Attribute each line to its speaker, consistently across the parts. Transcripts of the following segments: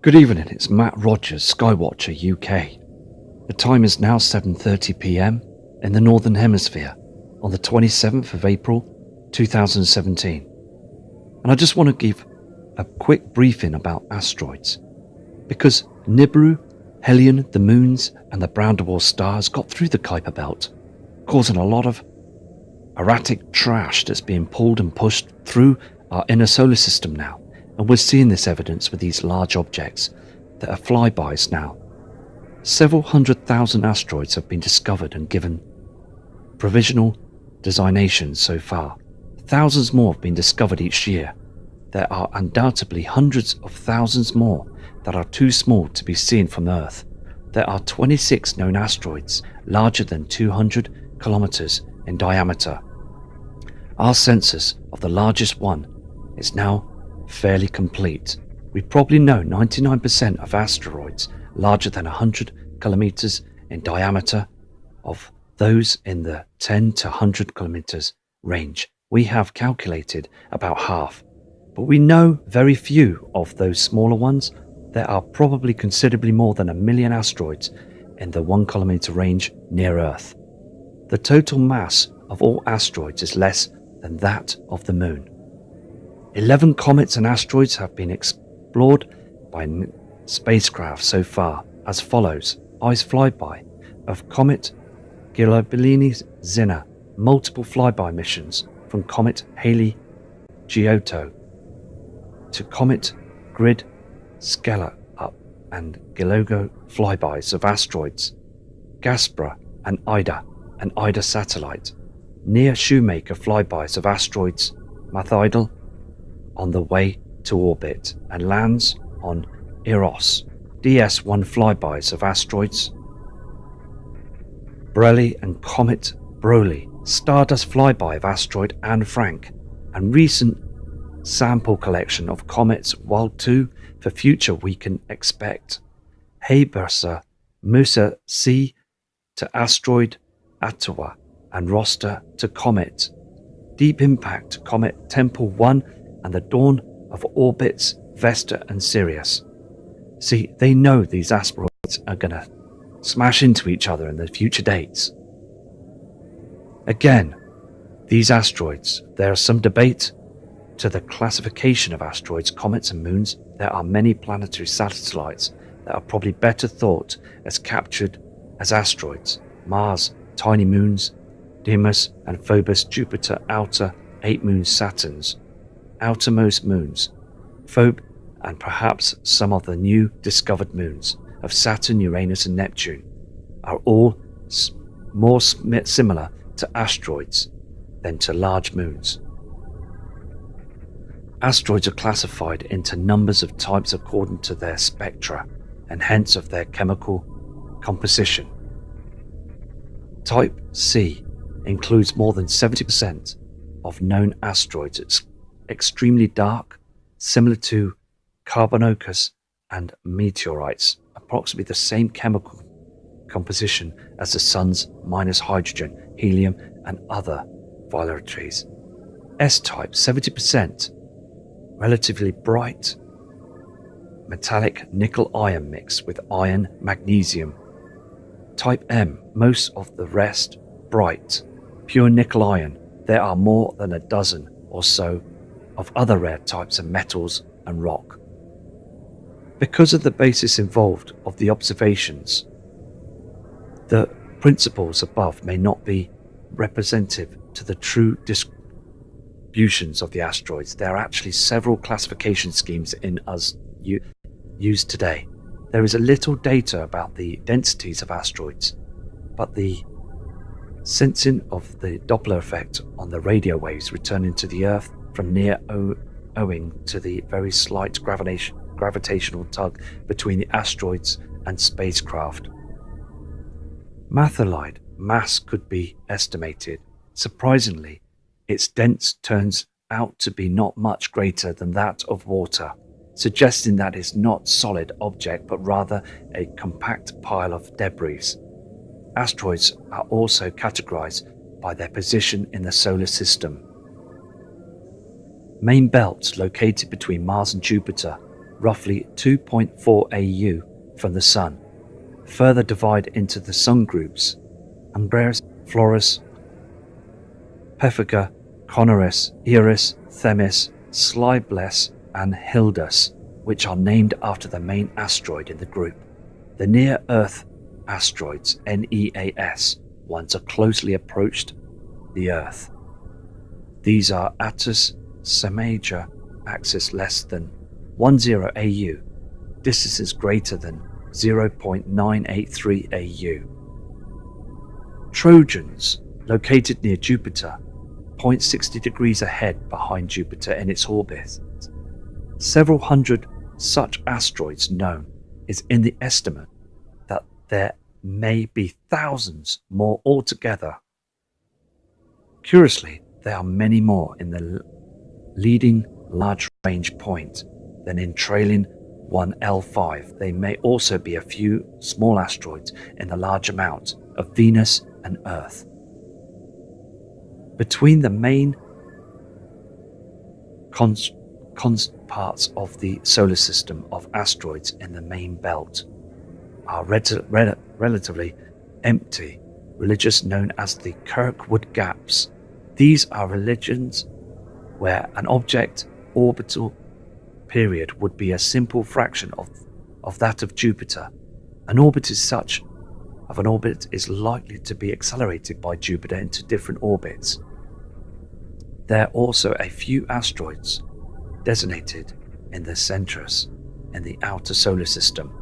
Speaker 1: Good evening, it's Matt Rogers, Skywatcher UK. The time is now 7:30 PM in the Northern Hemisphere on the 27th of April 2017. And I just want to give a quick briefing about asteroids. Because Nibiru, Helion, the moons and the brown dwarf stars got through the Kuiper belt, causing a lot of erratic trash that's being pulled and pushed through our inner solar system now. And we're seeing this evidence with these large objects that are flybys now. Several 100,000 asteroids have been discovered and given provisional designations so far. Thousands more have been discovered each year. There are undoubtedly hundreds of thousands more that are too small to be seen from Earth. There are 26 known asteroids larger than 200 kilometers in diameter. Our census of the largest one is now fairly complete. We probably know 99% of asteroids larger than 100 kilometers in diameter. Of those in the 10 to 100 kilometers range, we have calculated about half. But we know very few of those smaller ones. There are probably considerably more than 1 million asteroids in the 1 kilometer range near Earth. The total mass of all asteroids is less than that of the Moon. 11 comets and asteroids have been explored by spacecraft so far as follows. Ice flyby of Comet Giobellini-Zinner, multiple flyby missions from Comet Halley-Giotto to Comet Grid-Skeleup and Gilogo flybys of asteroids Gaspra and Ida satellite, near Shoemaker flybys of asteroids Mathidal on the way to orbit and lands on Eros, DS-1 flybys of asteroids Borrelly and Comet Broglie, Stardust flyby of asteroid Anne Frank, and recent sample collection of comets Wild 2 for future we can expect. Habersa Musa C to asteroid Atawa and Roster to Comet Deep Impact Comet Tempel 1 and the dawn of orbits Vesta and Sirius. See, they know these asteroids are going to smash into each other in the future dates. Again, these asteroids, there is some debate to the classification of asteroids, comets and moons. There are many planetary satellites that are probably better thought as captured as asteroids. Mars, tiny moons, Deimos and Phobos, Jupiter, outer 8 moons, Saturn's outermost moons, Phoebe, and perhaps some of the new discovered moons of Saturn, Uranus and Neptune are all more similar to asteroids than to large moons. Asteroids are classified into numbers of types according to their spectra and hence of their chemical composition. Type C includes more than 70% of known asteroids. It's extremely dark, similar to Carbonicus and meteorites, approximately the same chemical composition as the Sun's minus hydrogen, helium and other volatiles. S-type 70%, relatively bright metallic nickel iron mixed with iron magnesium. Type M, most of the rest bright pure nickel iron. There are more than a dozen or so of other rare types of metals and rock. Because of the basis involved of the observations, the principles above may not be representative to the true distributions of the asteroids. There are actually several classification schemes in us used today. There is a little data about the densities of asteroids, but the sensing of the Doppler effect on the radio waves returning to the Earth from near owing to the very slight gravitational tug between the asteroids and spacecraft. Mathilide mass could be estimated. Surprisingly, its dense turns out to be not much greater than that of water, suggesting that it's not a solid object but rather a compact pile of debris. Asteroids are also categorized by their position in the solar system. Main belts located between Mars and Jupiter roughly 2.4 AU from the Sun, further divide into the Sun groups Umbreus, Florus, Pephica, Conorus, Eris, Themis, Slybles, and Hildus, which are named after the main asteroid in the group. The near-Earth asteroids, NEAS, ones are closely approached the Earth. These are Attis, Semaja, axis less than 10 AU, distances greater than 0.983 AU. Trojans, located near Jupiter, point 60 degrees ahead behind Jupiter in its orbit. Several hundred such asteroids known is in the estimate that there may be thousands more altogether. Curiously, there are many more in the leading large range point than in trailing 1L5. There may also be a few small asteroids in the large amount of Venus and Earth. Between the main parts of the solar system of asteroids in the main belt are relatively empty regions known as the Kirkwood Gaps. These are regions where an object orbital period would be a simple fraction of that of Jupiter. An orbit is likely to be accelerated by Jupiter into different orbits. There are also a few asteroids designated in the Centaurus in the outer solar system.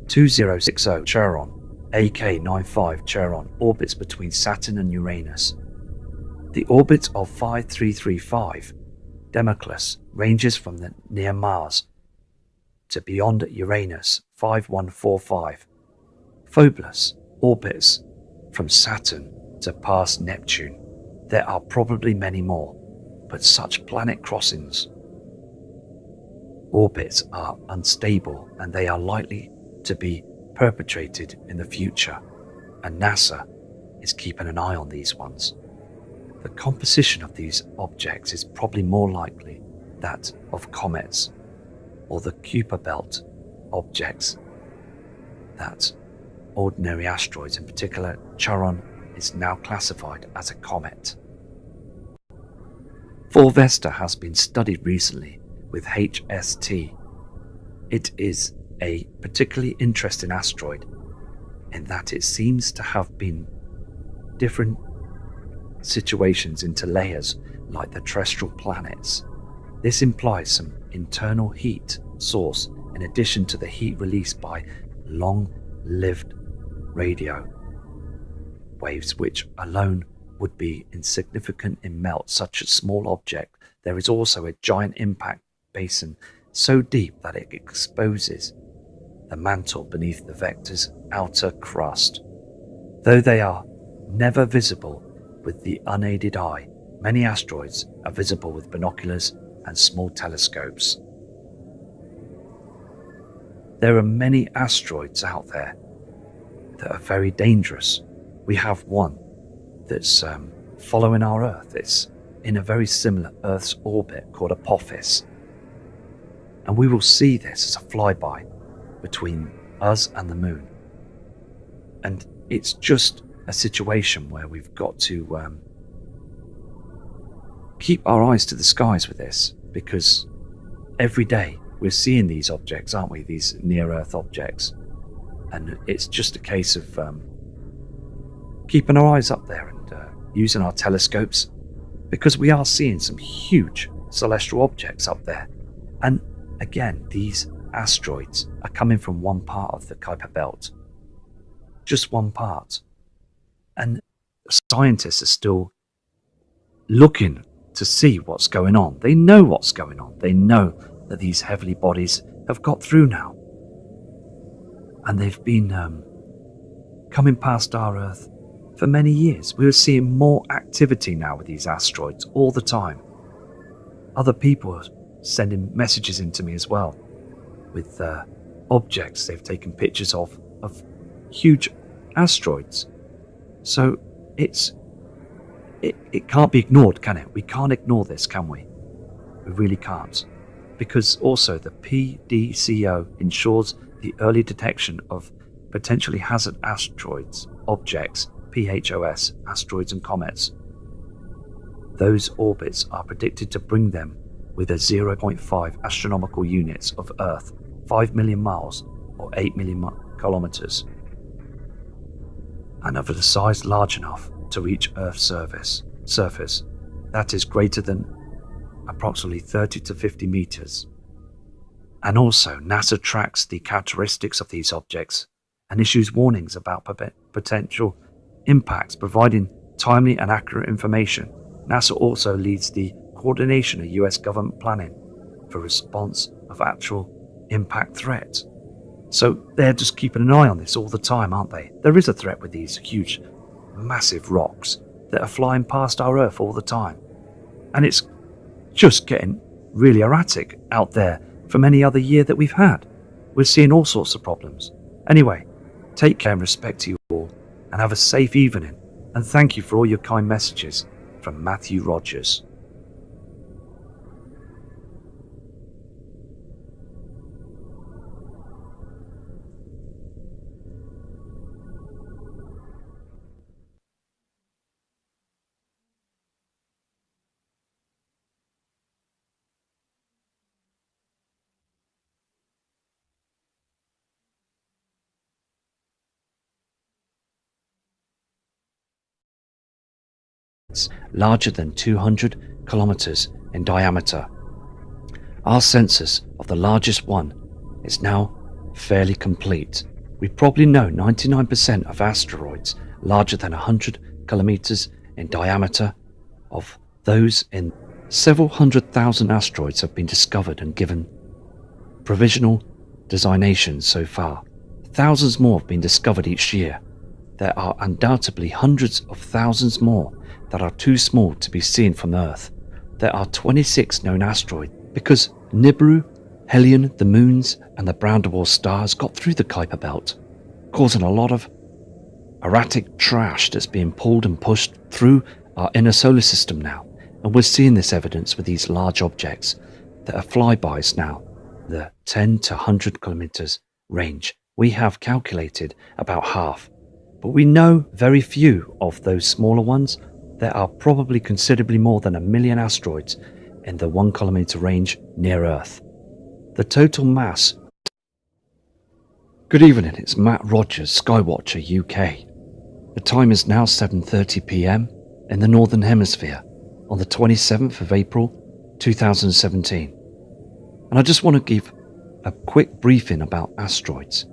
Speaker 1: 2060 Charon, AK-95 Charon, orbits between Saturn and Uranus. The orbit of 5335 Democles ranges from near Mars to beyond Uranus, 5145. Phobos orbits from Saturn to past Neptune. There are probably many more, but such planet crossings orbits are unstable and they are likely to be perpetrated in the future, and NASA is keeping an eye on these ones. The composition of these objects is probably more likely that of comets or the Kuiper Belt objects that ordinary asteroids, in particular Charon, is now classified as a comet. 4 Vesta has been studied recently with HST. It is a particularly interesting asteroid in that it seems to have been different situations into layers like the terrestrial planets. This implies some internal heat source in addition to the heat released by long-lived radio waves, which alone would be insignificant in melt such a small object. There is also a giant impact basin so deep that it exposes the mantle beneath the vector's outer crust. Though they are never visible with the unaided eye, many asteroids are visible with binoculars and small telescopes. There are many asteroids out there that are very dangerous. We have one that's following our Earth. It's in a very similar Earth's orbit called Apophis. And we will see this as a flyby between us and the moon. And it's just a situation where we've got to keep our eyes to the skies with this, because every day we're seeing these objects, aren't we? These near-Earth objects. And it's just a case of keeping our eyes up there and using our telescopes, because we are seeing some huge celestial objects up there. And again, these asteroids are coming from one part of the Kuiper Belt. Just one part. And scientists are still looking to see what's going on. They know what's going on. They know that these heavenly bodies have got through now. And they've been coming past our Earth for many years. We are seeing more activity now with these asteroids all the time. Other people are sending messages into me as well with objects they've taken pictures of huge asteroids. So it can't be ignored, can it? We can't ignore this, can we? We really can't. because also the PDCO ensures the early detection of potentially hazard asteroids, objects, PHOS, asteroids and comets. Those orbits are predicted to bring them with a 0.5 astronomical units of Earth, 5 million miles or 8 million kilometers, and of a size large enough to reach Earth's surface that is greater than approximately 30 to 50 meters. And also, NASA tracks the characteristics of these objects and issues warnings about potential impacts, providing timely and accurate information. NASA also leads the coordination of US government planning for response of actual impact threats. So they're just keeping an eye on this all the time, aren't they? There is a threat with these huge, massive rocks that are flying past our Earth all the time. And it's just getting really erratic out there from any other year that we've had. We're seeing all sorts of problems. Anyway, take care and respect to you all, and have a safe evening. And thank you for all your kind messages. From Matthew Rogers. Larger than 200 kilometers in diameter. Our census of the largest one is now fairly complete. We probably know 99% of asteroids larger than 100 kilometers in diameter. Of those, in several 100,000 asteroids have been discovered and given provisional designations so far. Thousands more have been discovered each year. There are undoubtedly hundreds of thousands more that are too small to be seen from Earth. There are 26 known asteroids because Nibiru, Helion, the moons and the brown dwarf stars got through the Kuiper belt, causing a lot of erratic trash that's being pulled and pushed through our inner solar system now. And we're seeing this evidence with these large objects that are flybys now, the 10 to 100 kilometers range. We have calculated about half, but we know very few of those smaller ones. There are probably considerably more than 1 million asteroids in the 1 kilometer range near Earth. The total mass... Good evening, it's Matt Rogers, Skywatcher UK. The time is now 7:30 PM in the Northern Hemisphere on the 27th of April 2017. And I just want to give a quick briefing about asteroids.